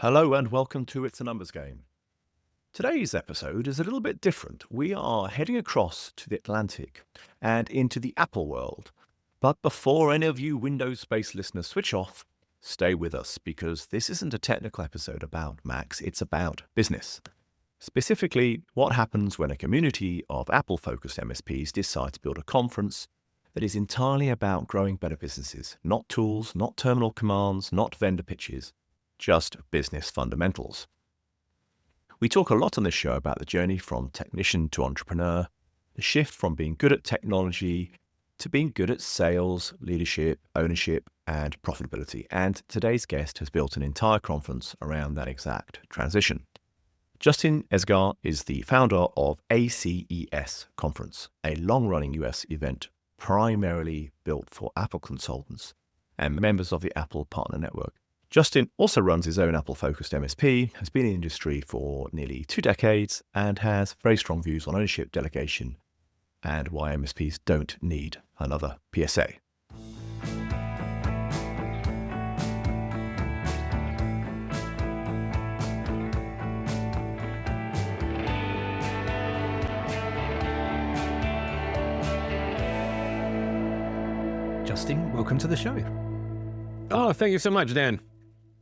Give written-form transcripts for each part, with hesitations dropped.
Hello and welcome to It's a Numbers Game. Today's episode is a little bit different. We are heading across to the Atlantic and into the Apple world. But before any of you Windows-based listeners switch off, stay with us because this isn't a technical episode about Macs, it's about business. Specifically, what happens when a community of Apple-focused MSPs decide to build a conference that is entirely about growing better businesses, not tools, not terminal commands, not vendor pitches, just business fundamentals. We talk a lot on this show about the journey from technician to entrepreneur, the shift from being good at technology to being good at sales, leadership, ownership, and profitability. And today's guest has built an entire conference around that exact transition. Justin Esgar is the founder of ACES Conference, a long-running US event primarily built for Apple consultants and members of the Apple Partner Network. Justin also runs his own Apple-focused MSP, has been in the industry for nearly 2 decades, and has very strong views on ownership, delegation, and why MSPs don't need another PSA. Justin, welcome to the show. Oh, thank you so much, Dan.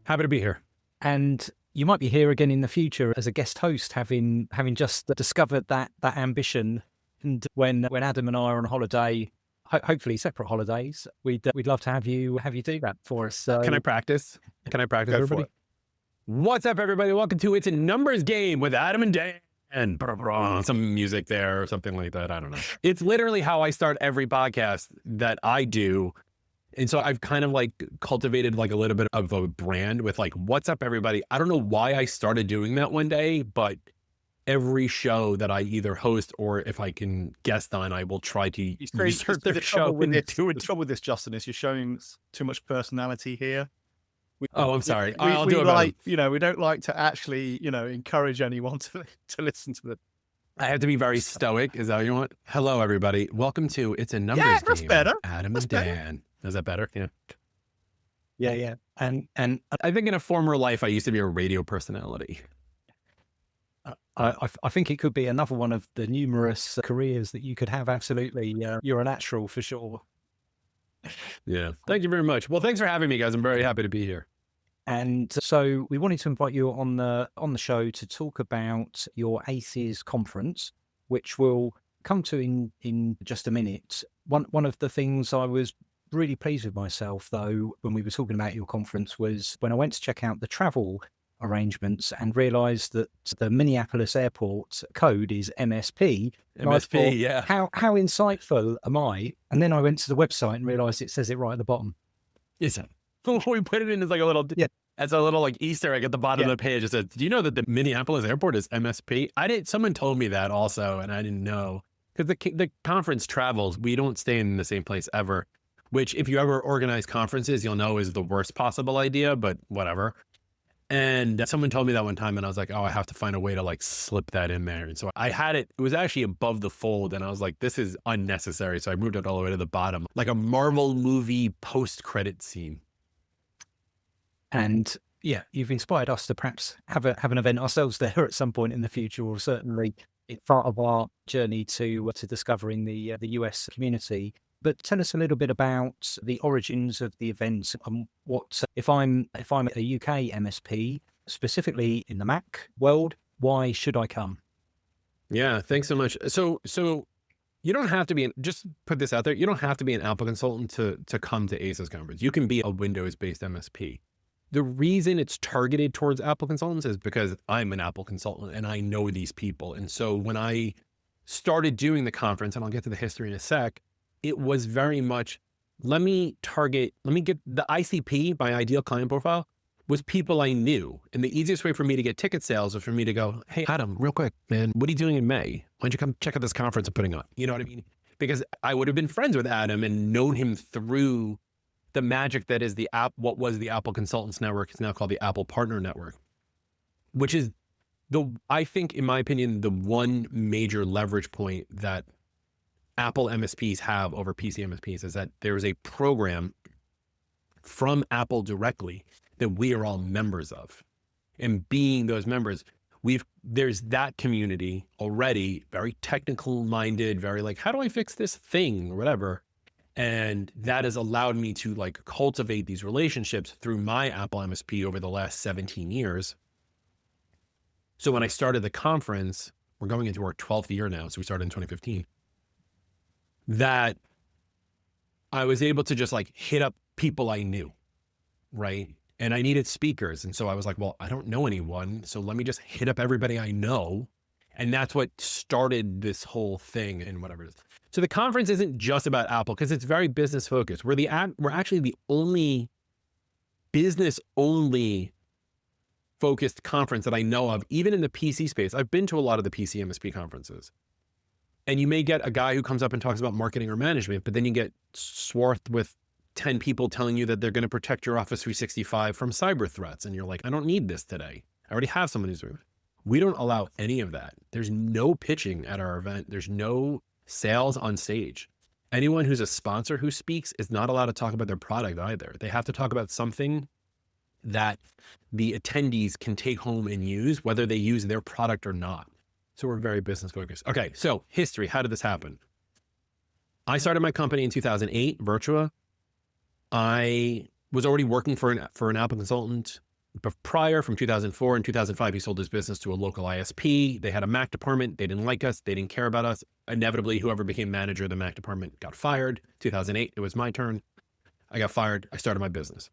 Happy to be here. And you might be here again in the future as a guest host, having just discovered that ambition. And when Adam and I are on holiday, hopefully separate holidays, we'd love to have you do that for us. So, Can I practice? Go everybody? for it. What's up, everybody? Welcome to It's a Numbers Game with Adam and Dan. And some music there or something like that. I don't know. It's literally how I start every podcast that I do. And so I've kind of like cultivated like a little bit of a brand with like, what's up, everybody? I don't know why I started doing that one day, but every show that I either host or if I can guest on, I will try to usurp their show and do it. The trouble with this, Justin, is you're showing too much personality here. I'm sorry. We I'll do it like, we don't like to actually, encourage anyone to listen to the. I have to be very stoic. Is that what you want? Hello, everybody. Welcome to It's a Numbers Yeah, that's Game. better. Adam That's and better. Dan. Is that better? Yeah. yeah. And I think in a former life, I used to be a radio personality. I think it could be another one of the numerous careers that you could have. Absolutely, you're a natural for sure. Yeah. Thank you very much. Well, thanks for having me, guys. I'm very happy to be here. And so we wanted to invite you on the show to talk about your ACES conference, which we'll come to in just a minute. One of the things I was really pleased with myself, though, when we were talking about your conference was when I went to check out the travel arrangements and realized that the Minneapolis airport code is MSP. And I MSP, thought, yeah. How insightful am I? And then I went to the website and realized it says it right at the bottom. Is it? We put it in as like a little, Yeah. as a little like Easter egg at the bottom of the page. It says, "Do you know that the Minneapolis airport is MSP?" Someone told me that also, and I didn't know because the conference travels. We don't stay in the same place ever. Which, if you ever organize conferences, you'll know is the worst possible idea. But whatever. And someone told me that one time, and I was like, "Oh, I have to find a way to like slip that in there." And so I had it. It was actually above the fold, and I was like, "This is unnecessary." So I moved it all the way to the bottom, like a Marvel movie post-credit scene. And yeah, you've inspired us to perhaps have an event ourselves there at some point in the future, or certainly it's part of our journey to discovering the US community. But tell us a little bit about the origins of the event and what if I'm a UK MSP, specifically in the Mac world, why should I come? Yeah, thanks so much. So you don't have to be, just put this out there, you don't have to be an Apple consultant to come to ACES conference. You can be a Windows-based MSP. The reason it's targeted towards Apple consultants is because I'm an Apple consultant and I know these people. And so when I started doing the conference, and I'll get to the history in a sec, it was very much, let me get the ICP, my ideal client profile, was people I knew. And the easiest way for me to get ticket sales was for me to go, "Hey, Adam, real quick, man, what are you doing in May? Why don't you come check out this conference I'm putting on?" You know what I mean? Because I would have been friends with Adam and known him through the magic that is what was the Apple Consultants Network. It's now called the Apple Partner Network, which is I think, in my opinion, the one major leverage point that Apple MSPs have over PC MSPs is that there is a program from Apple directly that we are all members of. and being those members, there's that community already, very technical minded, very like, how do I fix this thing or whatever? And that has allowed me to like cultivate these relationships through my Apple MSP over the last 17 years. So when I started the conference, we're going into our 12th year now. So we started in 2015, that I was able to just like hit up people I knew, right? And I needed speakers. And so I was like, well, I don't know anyone. So let me just hit up everybody I know. And that's what started this whole thing and whatever it is. So the conference isn't just about Apple because it's very business focused. We're actually the only business only focused conference that I know of, even in the PC space. I've been to a lot of the PC MSP conferences. And you may get a guy who comes up and talks about marketing or management, but then you get swarthed with 10 people telling you that they're going to protect your Office 365 from cyber threats. And you're like, I don't need this today. I already have someone who's doing it. We don't allow any of that. There's no pitching at our event. There's no sales on stage. Anyone who's a sponsor who speaks is not allowed to talk about their product either. They have to talk about something that the attendees can take home and use, whether they use their product or not. So we're very business focused. Okay, so history, how did this happen? I started my company in 2008, Virtua. I was already working for an Apple consultant prior. From 2004 and 2005, he sold his business to a local ISP. They had a Mac department. They didn't like us. They didn't care about us. Inevitably, whoever became manager of the Mac department got fired. 2008, it was my turn. I got fired. I started my business.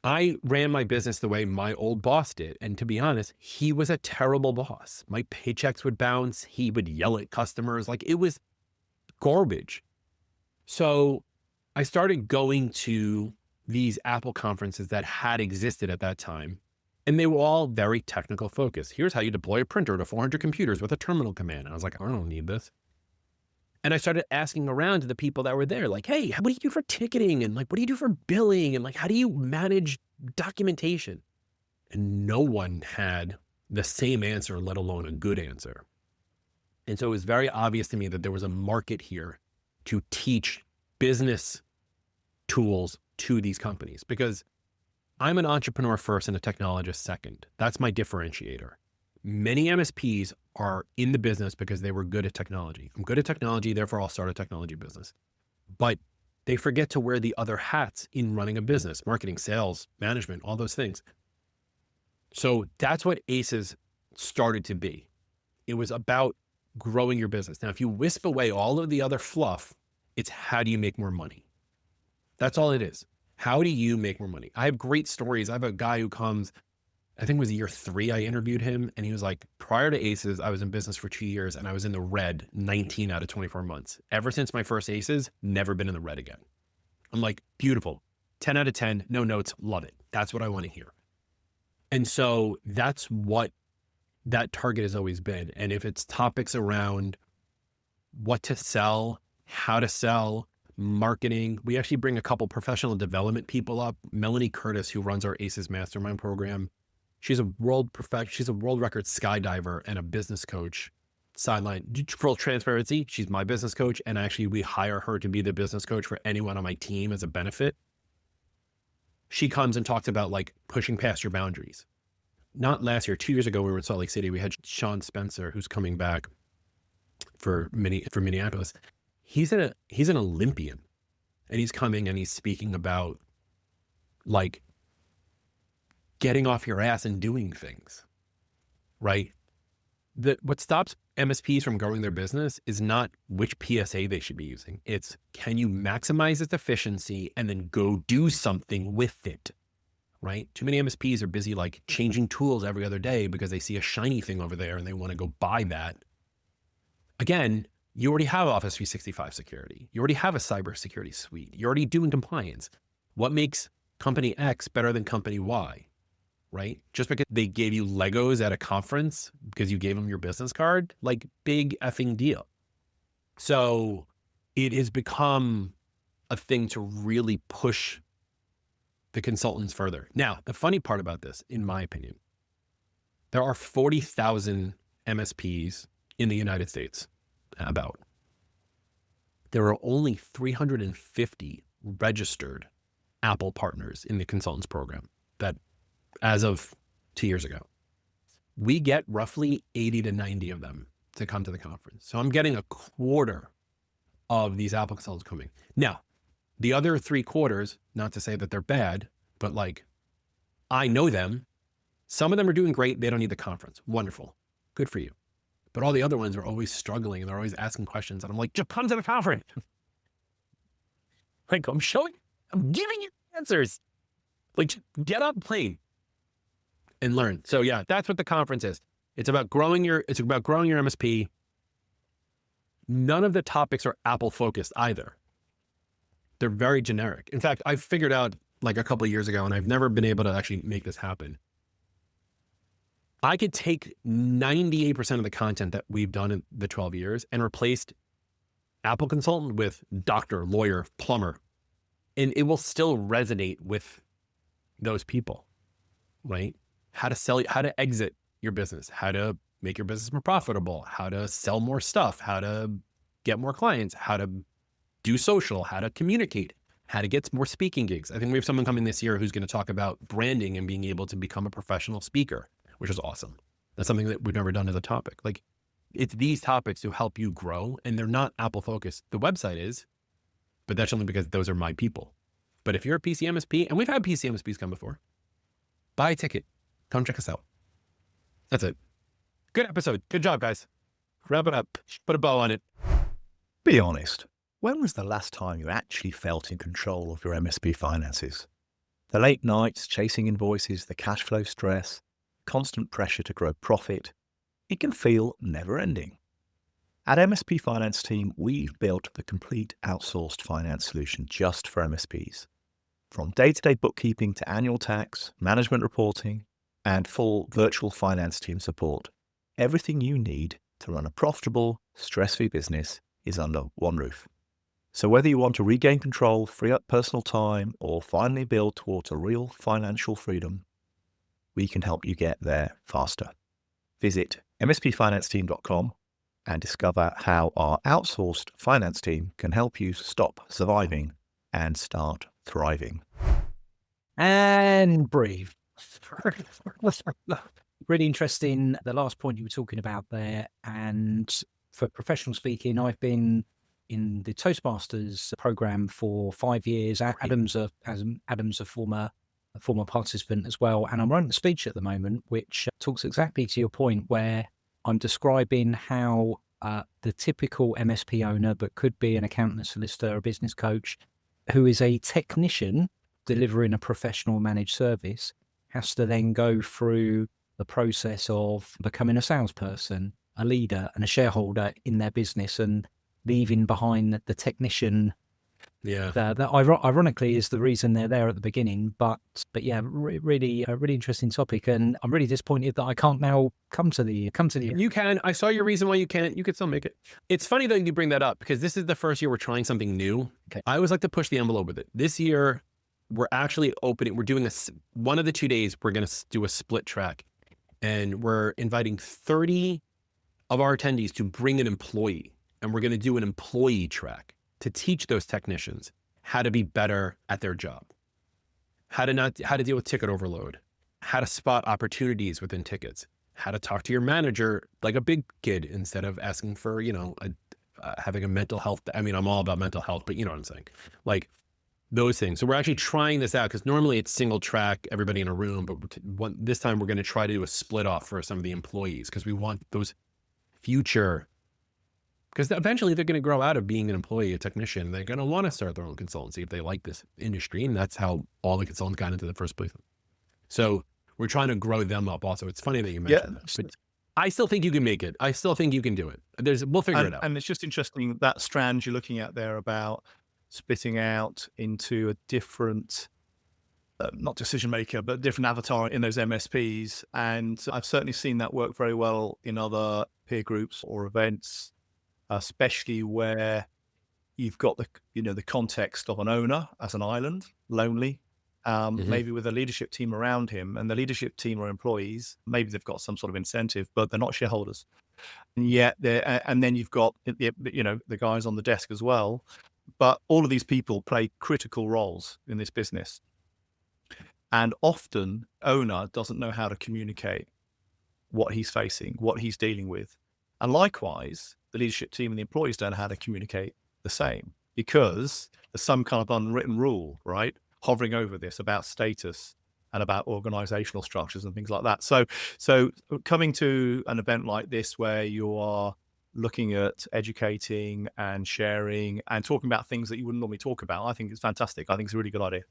I ran my business the way my old boss did. And to be honest, he was a terrible boss. My paychecks would bounce. He would yell at customers. Like, it was garbage. So I started going to these Apple conferences that had existed at that time. And they were all very technical focused. Here's how you deploy a printer to 400 computers with a terminal command. And I was like, I don't need this. And I started asking around to the people that were there, like, hey, what do you do for ticketing? And like, what do you do for billing? And like, how do you manage documentation? And no one had the same answer, let alone a good answer. And so it was very obvious to me that there was a market here to teach business tools to these companies, because I'm an entrepreneur first and a technologist second. That's my differentiator. Many MSPs are in the business because they were good at technology. I'm good at technology, therefore I'll start a technology business. But they forget to wear the other hats in running a business: marketing, sales, management, all those things. So that's what ACES started to be. It was about growing your business. Now, if you wisp away all of the other fluff, it's how do you make more money? That's all it is. How do you make more money? I have great stories. I have a guy who comes, I think it was year 3, I interviewed him, and he was like, prior to ACES, I was in business for 2 years and I was in the red 19 out of 24 months. Ever since my first ACES, never been in the red again. I'm like, beautiful. 10 out of 10, no notes, love it. That's what I want to hear. And so that's what that target has always been. And if it's topics around what to sell, how to sell, marketing, we actually bring a couple professional development people up. Melanie Curtis, who runs our ACES Mastermind program, she's a world record skydiver and a business coach. Sideline, full transparency, she's my business coach, and actually we hire her to be the business coach for anyone on my team as a benefit. She comes and talks about like pushing past your boundaries. Not last year, 2 years ago, we were in Salt Lake City. We had Sean Spencer, who's coming back for Minneapolis. He's an Olympian, and he's coming and he's speaking about like getting off your ass and doing things, right? What stops MSPs from growing their business is not which PSA they should be using. It's, can you maximize its efficiency and then go do something with it, right? Too many MSPs are busy like changing tools every other day because they see a shiny thing over there and they want to go buy that. Again, you already have Office 365 security. You already have a cybersecurity suite. You're already doing compliance. What makes company X better than company Y, right? Just because they gave you Legos at a conference because you gave them your business card, like big effing deal. So it has become a thing to really push the consultants further. Now, the funny part about this, in my opinion, there are 40,000 MSPs in the United States. About. There are only 350 registered Apple partners in the consultants program that, as of 2 years ago. We get roughly 80 to 90 of them to come to the conference. So I'm getting a quarter of these Apple consultants coming. Now, the other 3/4, not to say that they're bad, but like, I know them. Some of them are doing great. They don't need the conference. Wonderful. Good for you. But all the other ones are always struggling and they're always asking questions. And I'm like, just come to the conference. Like, I'm giving you answers. Like, just get on the plane and learn. So yeah, that's what the conference is. It's about growing your MSP. None of the topics are Apple focused either. They're very generic. In fact, I figured out like a couple of years ago, and I've never been able to actually make this happen. I could take 98% of the content that we've done in the 12 years and replaced Apple consultant with doctor, lawyer, plumber, and it will still resonate with those people, right? How to sell, how to exit your business, how to make your business more profitable, how to sell more stuff, how to get more clients, how to do social, how to communicate, how to get more speaking gigs. I think we have someone coming this year who's going to talk about branding and being able to become a professional speaker, which is awesome. That's something that we've never done as a topic. Like, it's these topics to help you grow, and they're not Apple focused. The website is, but that's only because those are my people. But if you're a PC MSP, and we've had PC MSPs come before, buy a ticket, come check us out. That's it. Good episode. Good job, guys. Wrap it up. Put a bow on it. Be honest. When was the last time you actually felt in control of your MSP finances? The late nights chasing invoices, the cash flow stress, constant pressure to grow profit, it can feel never-ending. At MSP Finance Team, we've built the complete outsourced finance solution just for MSPs. From day-to-day bookkeeping to annual tax, management reporting, and full virtual finance team support, everything you need to run a profitable, stress-free business is under one roof. So whether you want to regain control, free up personal time, or finally build towards a real financial freedom, we can help you get there faster. Visit mspfinanceteam.com and discover how our outsourced finance team can help you stop surviving and start thriving. And breathe. Really interesting, the last point you were talking about there. And for professional speaking, I've been in the Toastmasters program for 5 years. Adam's a former participant as well. And I'm running a speech at the moment, which talks exactly to your point, where I'm describing how the typical MSP owner, but could be an accountant, a solicitor, a business coach, who is a technician delivering a professional managed service, has to then go through the process of becoming a salesperson, a leader, and a shareholder in their business, and leaving behind the technician. Yeah. That ironically is the reason they're there at the beginning. But yeah, really interesting topic, and I'm really disappointed that I can't now come to the. You can. I saw your reason why you can't. You could still make it. It's funny that you bring that up because this is the first year we're trying something new. Okay. I always like to push the envelope with it. This year, we're actually opening. We're doing one of the 2 days. We're going to do a split track, and we're inviting 30 of our attendees to bring an employee, and we're going to do an employee track to teach those technicians how to be better at their job, how to deal with ticket overload, how to spot opportunities within tickets, how to talk to your manager like a big kid instead of asking for, having a mental health. I mean, I'm all about mental health, but you know what I'm saying? Like those things. So we're actually trying this out because normally it's single track, everybody in a room, but this time we're going to try to do a split off for some of the employees because we want those future. Because eventually they're going to grow out of being an employee, a technician. They're going to want to start their own consultancy if they like this industry. And that's how all the consultants got into the first place. So we're trying to grow them up also. It's funny that you mentioned that. But I still think you can make it. I still think you can do it. We'll figure it out. And it's just interesting, that strand you're looking at there about splitting out into a different, not decision maker, but different avatar in those MSPs. And I've certainly seen that work very well in other peer groups or events, especially where you've got the context of an owner as an island, lonely, maybe with a leadership team around him, and the leadership team are employees. Maybe they've got some sort of incentive, but they're not shareholders. And yet, and then you've got the guys on the desk as well. But all of these people play critical roles in this business, And often owner doesn't know how to communicate what he's facing, what he's dealing with. And likewise, the leadership team and the employees don't know how to communicate the same, because there's some kind of unwritten rule, right, hovering over this about status and about organizational structures and things like that. So coming to an event like this where you are looking at educating and sharing and talking about things that you wouldn't normally talk about, I think it's fantastic. I think it's a really good idea.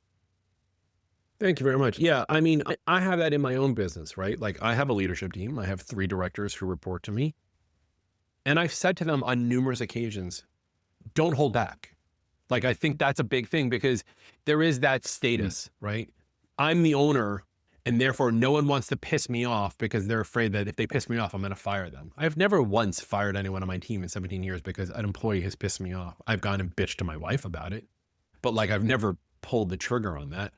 Thank you very much. Yeah, I mean, I have that in my own business, right? Like I have a leadership team. I have 3 directors who report to me. And I've said to them on numerous occasions, don't hold back. Like, I think that's a big thing, because there is that status, right? I'm the owner, and therefore no one wants to piss me off because they're afraid that if they piss me off, I'm going to fire them. I've never once fired anyone on my team in 17 years because an employee has pissed me off. I've gone and bitched to my wife about it, but like I've never pulled the trigger on that.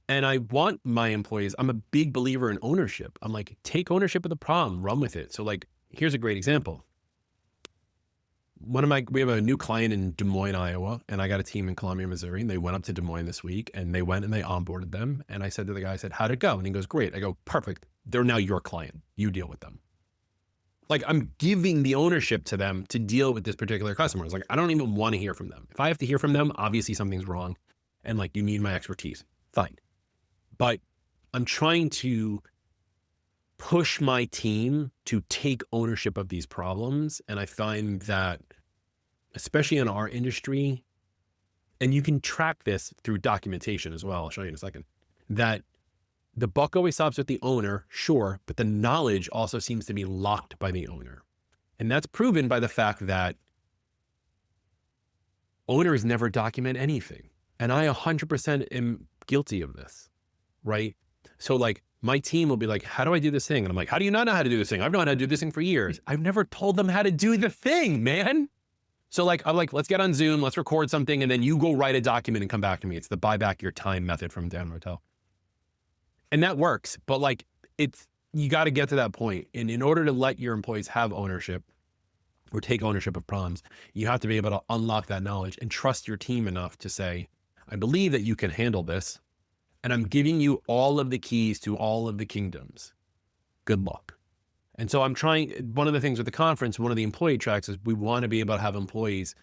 And I want my employees, I'm a big believer in ownership. I'm like, take ownership of the problem, run with it. So like, here's a great example. We have a new client in Des Moines, Iowa, and I got a team in Columbia, Missouri, and they went up to Des Moines this week, and they went and they onboarded them. And I said to the guy, I said, how'd it go? And he goes, great. I go, perfect. They're now your client. You deal with them. Like, I'm giving the ownership to them to deal with this particular customer. It's like, I don't even want to hear from them. If I have to hear from them, obviously something's wrong. And like, you need my expertise. Fine. But I'm trying to push my team to take ownership of these problems. And I find that, especially in our industry, and you can track this through documentation as well, I'll show you in a second, that the buck always stops with the owner, sure, but the knowledge also seems to be locked by the owner. And that's proven by the fact that owners never document anything. And I 100% am guilty of this, right? So like, my team will be like, how do I do this thing? And I'm like, how do you not know how to do this thing? I've known how to do this thing for years. I've never told them how to do the thing, man. So like, I'm like, let's get on Zoom, let's record something, and then you go write a document and come back to me. It's the buy back your time method from Dan Martell. And that works, but like, you got to get to that point. And in order to let your employees have ownership or take ownership of problems, you have to be able to unlock that knowledge and trust your team enough to say, I believe that you can handle this. And I'm giving you all of the keys to all of the kingdoms. Good luck. And so I'm trying, one of the things with the conference, one of the employee tracks is we want to be able to have employees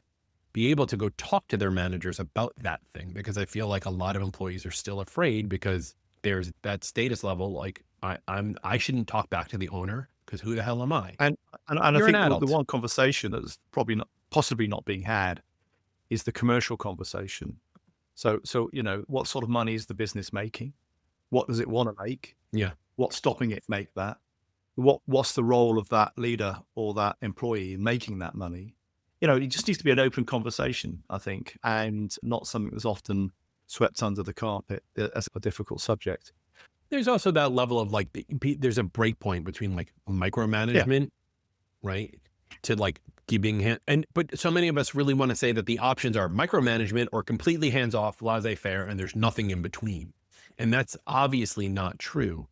be able to go talk to their managers about that thing, because I feel like a lot of employees are still afraid because there's that status level. Like I shouldn't talk back to the owner because who the hell am I? And I You're think an adult. the one conversation that's possibly not being had is the commercial conversation. So, what sort of money is the business making? What does it want to make? Yeah. What's stopping it make that? What's the role of that leader or that employee in making that money? It just needs to be an open conversation, I think, and not something that's often swept under the carpet as a difficult subject. There's also that level of like, there's a break point between like micromanagement, right? To like giving but so many of us really want to say that the options are micromanagement or completely hands-off, laissez-faire, and there's nothing in between. And that's obviously not true.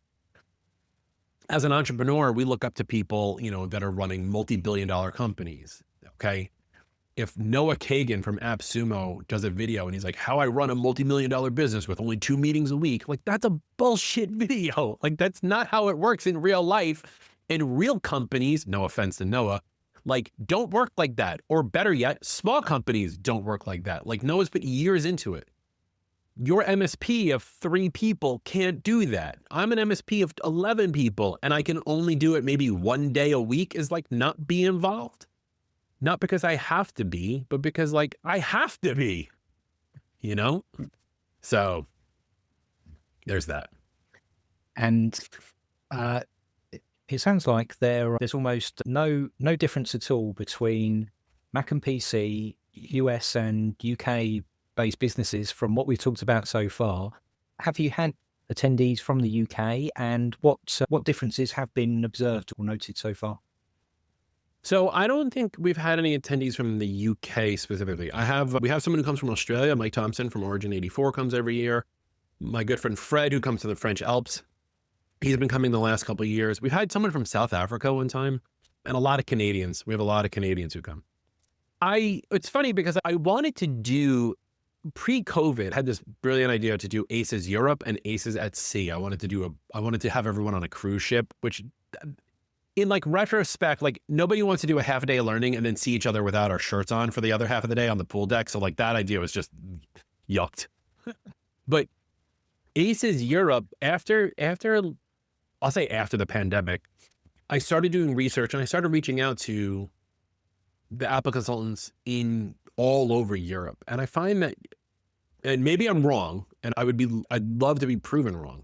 As an entrepreneur, we look up to people, that are running multi-billion-dollar companies. Okay. If Noah Kagan from AppSumo does a video and he's like, how I run a multi-million-dollar business with only 2 meetings a week, like that's a bullshit video. Like that's not how it works in real life. And real companies, no offense to Noah, like don't work like that. Or better yet, small companies don't work like that. Like Noah's put years into it. Your MSP of 3 people can't do that. I'm an MSP of 11 people and I can only do it maybe 1 day a week is like not be involved. Not because I have to be, but because like I have to be, So there's that. And it sounds like there's almost no difference at all between Mac and PC, US and UK based businesses from what we've talked about so far. Have you had attendees from the UK, and what differences have been observed or noted so far? So I don't think we've had any attendees from the UK specifically. We have someone who comes from Australia, Mike Thompson from Origin 84 comes every year. My good friend Fred, who comes to the French Alps, he's been coming the last couple of years. We've had someone from South Africa one time, and a lot of Canadians. We have a lot of Canadians who come. It's funny because I wanted to do pre-COVID, I had this brilliant idea to do ACES Europe and ACES at Sea. I wanted to have everyone on a cruise ship, which in like retrospect, like nobody wants to do a half a day of learning and then see each other without our shirts on for the other half of the day on the pool deck. So like that idea was just yucked. But ACES Europe, after I'll say after the pandemic, I started doing research and I started reaching out to the Apple consultants in all over Europe. And I find that, and maybe I'm wrong, and I'd love to be proven wrong.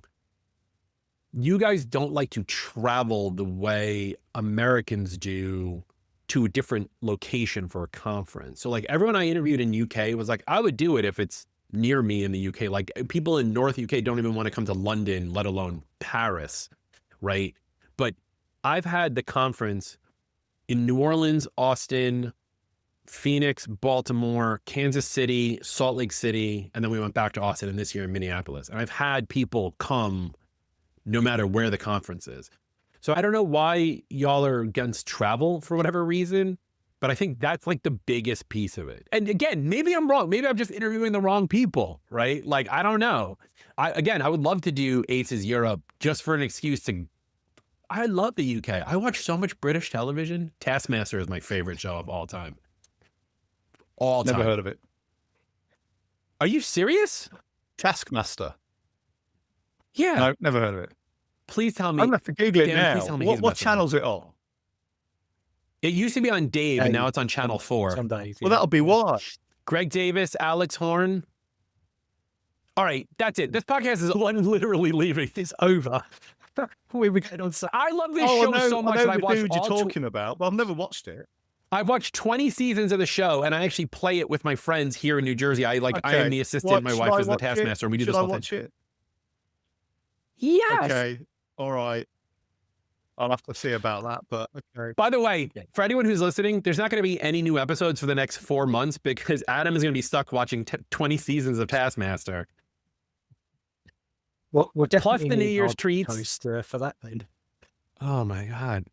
You guys don't like to travel the way Americans do to a different location for a conference. So like everyone I interviewed in UK was like, I would do it if it's near me in the UK. Like people in North UK don't even want to come to London, let alone Paris, right? But I've had the conference in New Orleans, Austin, Phoenix, Baltimore, Kansas City, Salt Lake City, and then we went back to Austin and this year in Minneapolis. And I've had people come no matter where the conference is. So I don't know why y'all are against travel for whatever reason, but I think that's like the biggest piece of it. And again, maybe I'm wrong. Maybe I'm just interviewing the wrong people, right? Like, I don't know. I would love to do ACES Europe just for an excuse to, I love the UK. I watch so much British television. Taskmaster is my favorite show of all time. All time. Never heard of it. Are you serious? Taskmaster. Yeah. No, never heard of it. Please tell me. I'm going to have to Google it Dan, please now. tell me What channel's it on? It used to be on Dave, and now it's on Channel 4. Some days. Well, that'll be why. Greg Davis, Alex Horn. All right, that's it. This podcast is literally leaving. It's over. We were going on. I love this Oh, show I know, so much I that know I've the watched dude you're all talking about, but I've never watched it. I've watched 20 seasons of the show, and I actually play it with my friends here in New Jersey. I am the assistant, my wife is the taskmaster, and we do this Should I whole watch thing. it? Yes. Okay, all right. I'll have to see about that, but okay. By the way, for anyone who's listening, there's not going to be any new episodes for the next 4 months because Adam is going to be stuck watching 20 seasons of Taskmaster. Well, we'll definitely Plus the New need Year's our treats. host, for that then. Oh my God.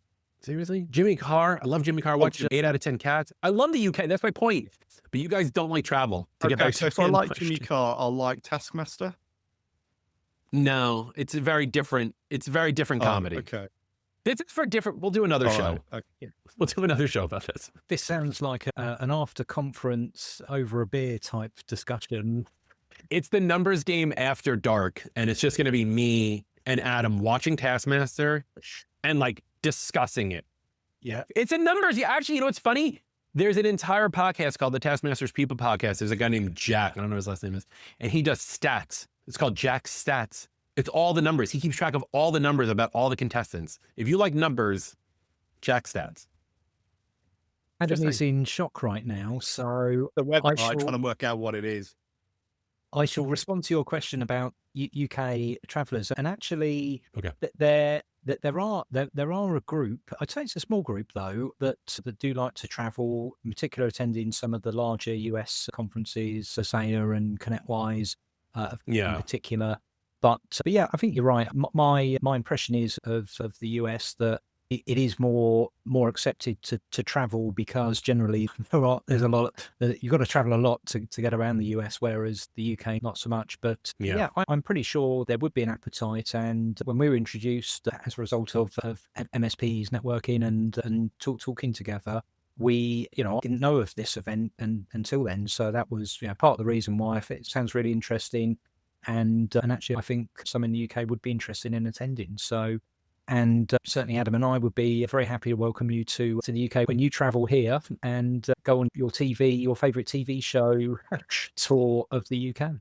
Seriously? Jimmy Carr. I love Jimmy Carr. Watch 8 out of 10 Cats. I love the UK. That's my point. But you guys don't like travel. To get Okay, back so to if I the like question. Jimmy Carr, I'll like Taskmaster. No, it's a very different comedy. Okay. This is for different. We'll do another All show. right, okay. We'll do another show about this. This sounds like an after conference over a beer type discussion. It's the numbers game after dark, and it's just going to be me and Adam watching Taskmaster and like discussing it. Yeah. It's a numbers. Yeah, actually, you know what's funny? There's an entire podcast called the Taskmaster's People Podcast. There's a guy named Jack. I don't know what his last name is. And he does stats. It's called Jack's Stats. It's all the numbers. He keeps track of all the numbers about all the contestants. If you like numbers, Jack's Stats. Adam is in shock right now, so The website, shall- trying to work out what it is. I shall respond to your question about UK travellers. And actually, Okay. there are a group. I'd say it's a small group though that do like to travel. In particular, attending some of the larger US conferences, SAIA and ConnectWise, in particular. But yeah, I think you're right. My impression is of the US that it is more accepted to travel because generally there's a lot. You've got to travel a lot to get around the US, whereas the UK not so much. But yeah, I'm pretty sure there would be an appetite. And when we were introduced as a result of MSPs networking and talking together, we didn't know of this event until then. So that was part of the reason why. If it sounds really interesting. And actually, I think some in the UK would be interested in attending. So, and certainly Adam and I would be very happy to welcome you to the UK when you travel here and go on your favourite TV show tour of the UK.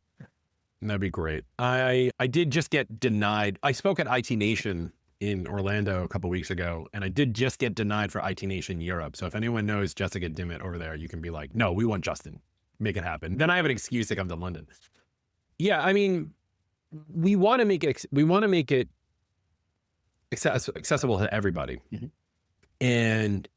That'd be great. I did just get denied. I spoke at IT Nation in Orlando a couple weeks ago, and I did just get denied for IT Nation Europe. So if anyone knows Jessica Dimmitt over there, you can be like, no, we want Justin. Make it happen. Then I have an excuse to come to London. Yeah, I mean, we want to make it accessible to everybody. Mm-hmm. And,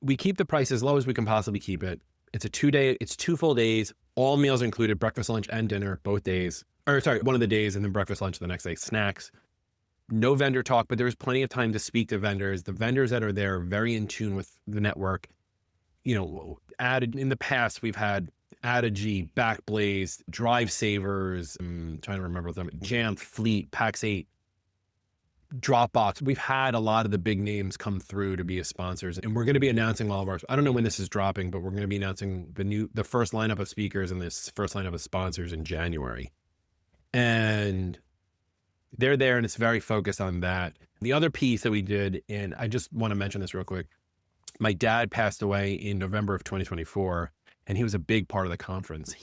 we keep the price as low as we can possibly keep it. It's 2 full days. All meals are included, breakfast, lunch, and dinner, both days. One of the days, and then breakfast, lunch the next day, snacks. No vendor talk, but there's plenty of time to speak to vendors. The vendors that are there are very in tune with the network. Added in the past, we've had Adigy, Backblaze, Drive Savers, I'm trying to remember them, Jamf, Fleet, Pax8, Dropbox. We've had a lot of the big names come through to be as sponsors, and we're going to be announcing all of ours. I don't know when this is dropping, but we're going to be announcing the first lineup of speakers and this first lineup of sponsors in January. And they're there, and it's very focused on that. The other piece that we did, and I just want to mention this real quick. My dad passed away in November of 2024, and he was a big part of the conference.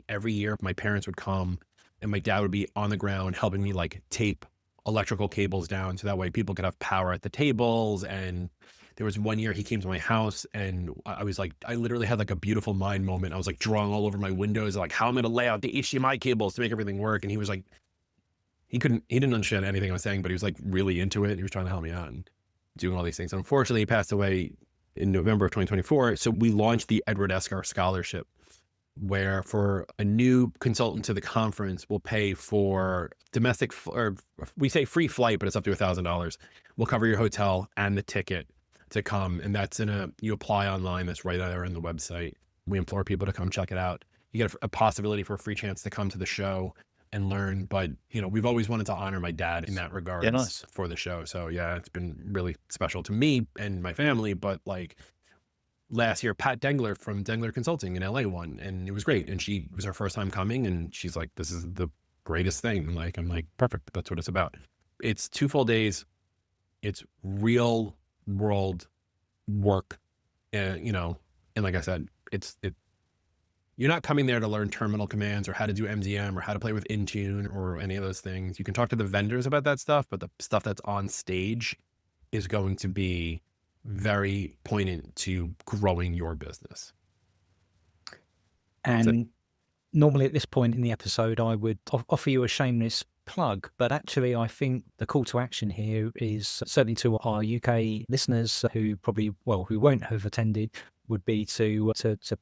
Every year, my parents would come, and my dad would be on the ground helping me like tape electrical cables down so that way people could have power at the tables. And there was one year he came to my house, and I was like, I literally had like a beautiful mind moment. I was like drawing all over my windows, like how I'm going to lay out the HDMI cables to make everything work. And he was like, he didn't understand anything I was saying, but he was like really into it. He was trying to help me out and doing all these things. Unfortunately, he passed away in November of 2024. So we launched the Edward Esgar Scholarship, where for a new consultant to the conference, we'll pay for domestic, or we say free flight, but it's up to $1,000. We'll cover your hotel and the ticket to come. And that's you apply online. That's right there on the website. We implore people to come check it out. You get a possibility for a free chance to come to the show and learn. But, we've always wanted to honor my dad in that regard. Yeah, nice. For the show. So yeah, it's been really special to me and my family, but like, last year, Pat Dengler from Dengler Consulting in LA won, and it was great. And she was her first time coming, and she's like, this is the greatest thing. And like, I'm like, perfect. That's what it's about. It's 2 full days. It's real world work. And like I said, you're not coming there to learn terminal commands or how to do MDM or how to play with Intune or any of those things. You can talk to the vendors about that stuff, but the stuff that's on stage is going to be very poignant to growing your business. And normally at this point in the episode, I would offer you a shameless plug, but actually I think the call to action here is certainly to our UK listeners who won't have attended, would be to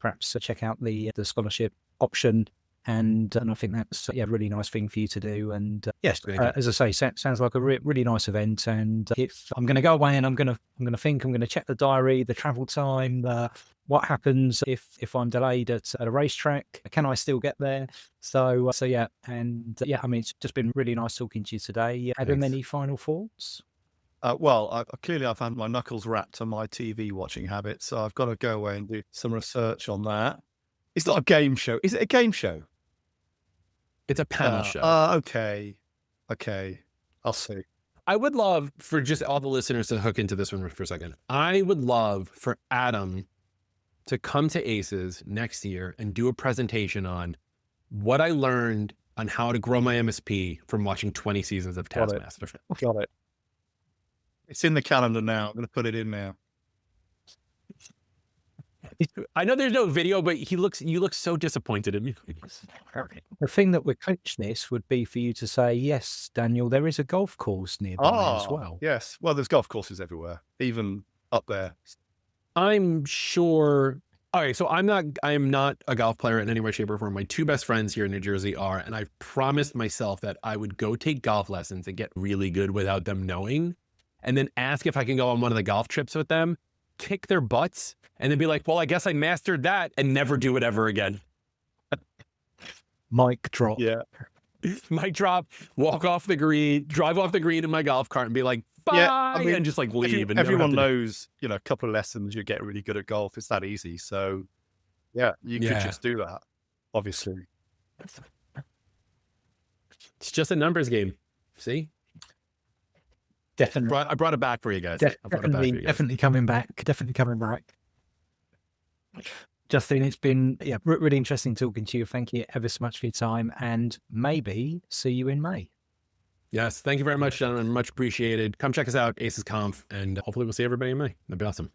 perhaps check out the scholarship option. And I think that's a really nice thing for you to do. And yes, as I say, sounds like a really nice event. And if I'm going to go away and I'm going to check the diary, the travel time, what happens if I'm delayed at a racetrack? Can I still get there? So yeah, and yeah, I mean, it's just been really nice talking to you today. Adam, any final thoughts? Clearly I've had my knuckles wrapped on my TV watching habits, so I've got to go away and do some research on that. It's not a game show. Is it a game show? It's a panel show. Okay. I'll see. I would love for just all the listeners to hook into this one for a second. I would love for Adam to come to ACES next year and do a presentation on what I learned on how to grow my MSP from watching 20 seasons of Taskmaster. Got it. It's in the calendar now. I'm going to put it in now. I know there's no video, but you look so disappointed in me. The thing that would clinch this would be for you to say, yes, Daniel, there is a golf course nearby as well. Yes. Well, there's golf courses everywhere, even up there. I'm sure. All right. So I am not a golf player in any way, shape, or form. My 2 best friends here in New Jersey are, and I've promised myself that I would go take golf lessons and get really good without them knowing, and then ask if I can go on one of the golf trips with them, kick their butts, and then be like, well, I guess I mastered that, and never do it ever again. Mic drop. Yeah. Mic drop, walk off the green, drive off the green in my golf cart and be like, bye, and just like leave. And everyone knows, a couple of lessons, you get really good at golf. It's that easy. So yeah, you could just do that, obviously. It's just a numbers game. See? Definitely. I brought it back for you guys. Definitely coming back. Justin, it's been really interesting talking to you. Thank you ever so much for your time, and maybe see you in May. Yes, thank you very much, gentlemen. Much appreciated. Come check us out, ACES Conf, and hopefully we'll see everybody in May. That'd be awesome.